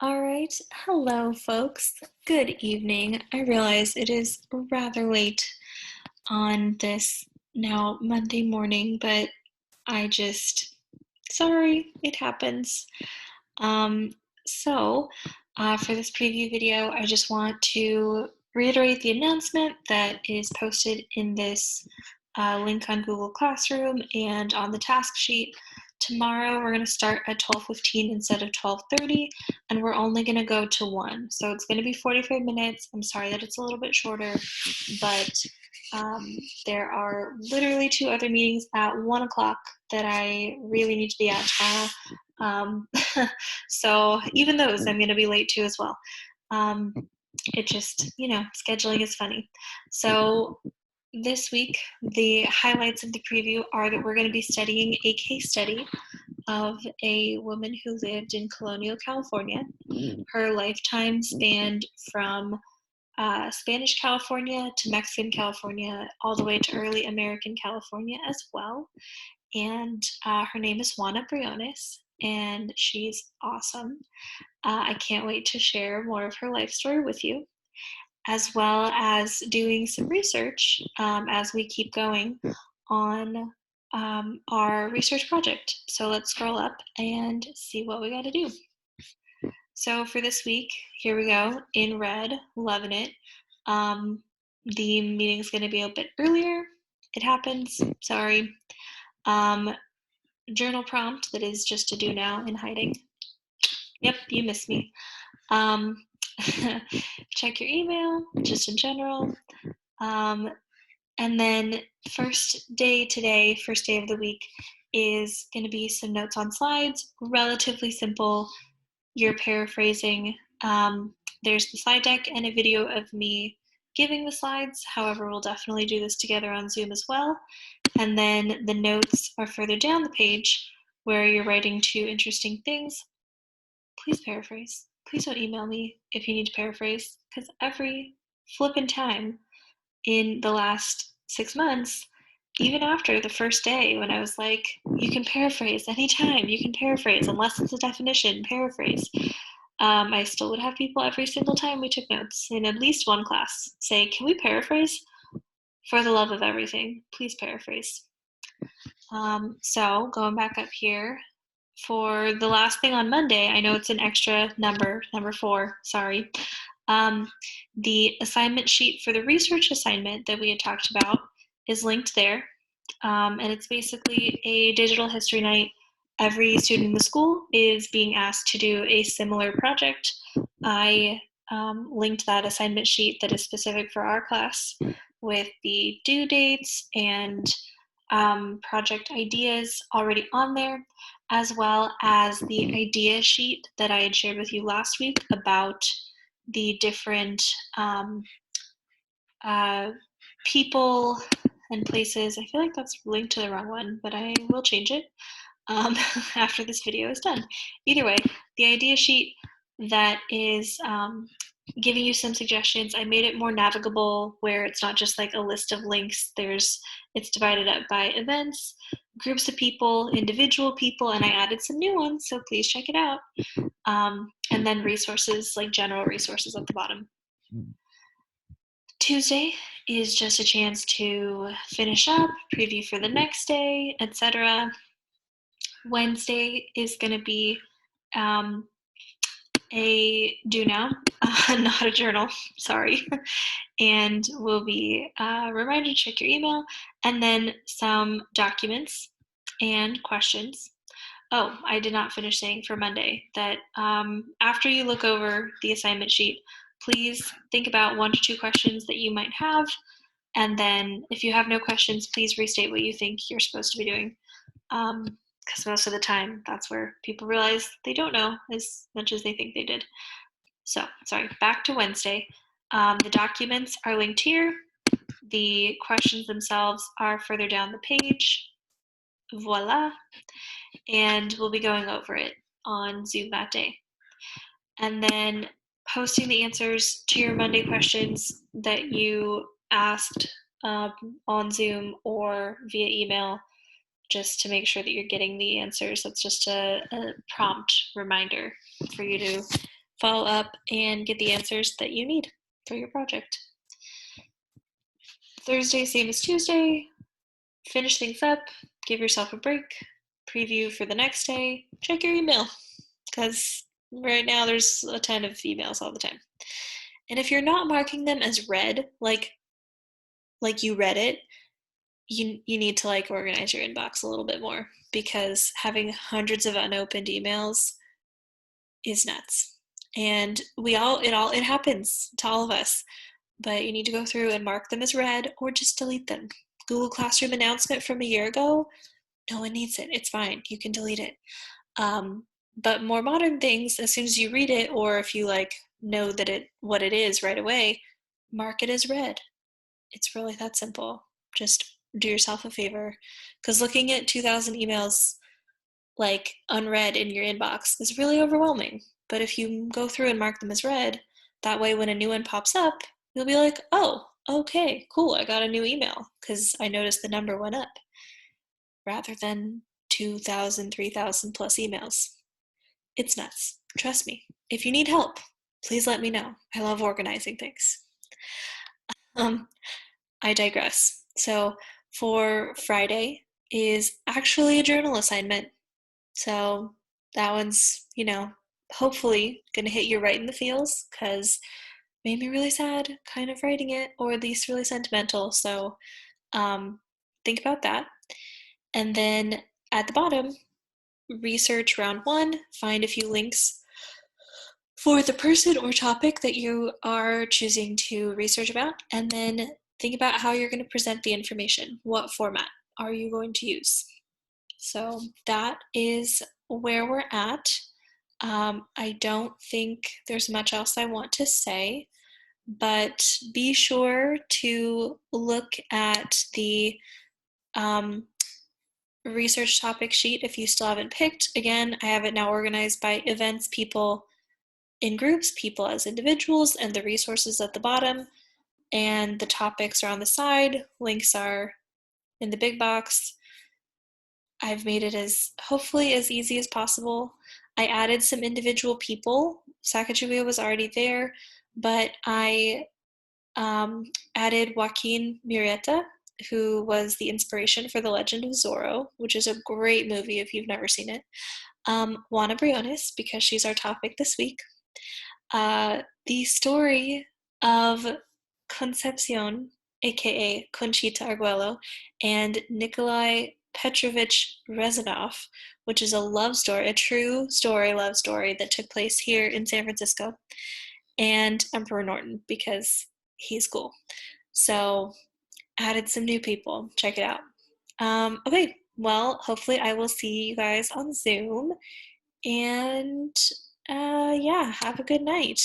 All right. Hello, folks. Good evening. I realize it is rather late on this now Monday morning, but sorry, it happens. Um, so, for this preview video, I just want to reiterate the announcement that is posted in this link on Google Classroom and on the task sheet. Tomorrow we're going to start at 12:15 instead of 12:30, and we're only going to go to 1. So it's going to be 45 minutes. I'm sorry that it's a little bit shorter, but there are literally 2 other meetings at 1 o'clock that I really need to be at tomorrow. So even those I'm going to be late to as well. It just, scheduling is funny. So this week, the highlights of the preview are that we're going to be studying a case study of a woman who lived in colonial California. Her lifetime spanned from Spanish California to Mexican California, all the way to early American California as well. And her name is Juana Briones, and she's awesome. I can't wait to share more of her life story with you, as well as doing some research as we keep going on our research project. So let's scroll up and see what we got to do. So for this week, here we go, in red, loving it. The meeting's going to be a bit earlier. It happens, sorry. Journal prompt that is just to do now in hiding. Yep, you missed me. Check your email, just in general. And then first day of the week, is going to be some notes on slides, relatively simple. You're paraphrasing. There's the slide deck and a video of me giving the slides. However, we'll definitely do this together on Zoom as well. And then the notes are further down the page where you're writing 2 interesting things. Please paraphrase. Please don't email me if you need to paraphrase, because every flippin' time in the last 6 months, even after the first day when I was like, you can paraphrase anytime, you can paraphrase, unless it's a definition, paraphrase. I still would have people every single time we took notes in at least one class say, can we paraphrase? For the love of everything, please paraphrase. So going back up here, for the last thing on Monday, I know it's an extra number 4, sorry. The assignment sheet for the research assignment that we had talked about is linked there. And it's basically a digital history night. Every student in the school is being asked to do a similar project. I linked that assignment sheet that is specific for our class with the due dates and project ideas already on there, as well as the idea sheet that I had shared with you last week about the different people and places. I feel like that's linked to the wrong one, but I will change it after this video is done. Either way, the idea sheet that is giving you some suggestions. I made it more navigable where it's not just like a list of links. It's divided up by events, groups of people, individual people, and I added some new ones, so please check it out. And then resources, like general resources at the bottom. Tuesday is just a chance to finish up, preview for the next day, etc. Wednesday is going to be a do now, not a journal, sorry. And we'll be reminded to check your email, and then some documents and questions. Oh, I did not finish saying for Monday that after you look over the assignment sheet, please think about 1 to 2 questions that you might have. And then if you have no questions, please restate what you think you're supposed to be doing. Because most of the time, that's where people realize they don't know as much as they think they did. So, sorry, back to Wednesday. The documents are linked here. The questions themselves are further down the page. Voila. And we'll be going over it on Zoom that day. And then posting the answers to your Monday questions that you asked on Zoom or via email, just to make sure that you're getting the answers. That's just a prompt reminder for you to follow up and get the answers that you need for your project. Thursday, same as Tuesday. Finish things up, give yourself a break, preview for the next day, check your email, because right now there's a ton of emails all the time. And if you're not marking them as read, like you read it, you need to like organize your inbox a little bit more, because having hundreds of unopened emails is nuts. And it happens to all of us, but you need to go through and mark them as read or just delete them. Google Classroom announcement from a year ago, no one needs it. It's fine. You can delete it. But more modern things, as soon as you read it, or if you like know that what it is right away, mark it as read. It's really that simple. Just do yourself a favor, because looking at 2,000 emails like unread in your inbox is really overwhelming. But if you go through and mark them as read, that way when a new one pops up, you'll be like, oh, okay, cool, I got a new email because I noticed the number went up, rather than 2,000, 3,000 plus emails. It's nuts. Trust me. If you need help, please let me know. I love organizing things. I digress. So for Friday is actually a journal assignment. So that one's, hopefully going to hit you right in the feels, because made me really sad kind of writing it, or at least really sentimental. So think about that. And then at the bottom, research round one, find a few links for the person or topic that you are choosing to research about, and then think about how you're going to present the information. What format are you going to use? So that is where we're at. I don't think there's much else I want to say, but be sure to look at the research topic sheet if you still haven't picked. Again, I have it now organized by events, people in groups, people as individuals, and the resources at the bottom. And the topics are on the side. Links are in the big box. I've made it as hopefully as easy as possible. I added some individual people. Sacagawea was already there, but I added Joaquin Murrieta, who was the inspiration for The Legend of Zorro, which is a great movie if you've never seen it. Juana Briones, because she's our topic this week. The story of Concepcion, aka Conchita Arguello, and Nikolai Petrovich Rezanov, which is a love story, a true story, love story that took place here in San Francisco, and Emperor Norton, because he's cool. So added some new people. Check it out. Okay, well, hopefully I will see you guys on Zoom, and yeah, have a good night.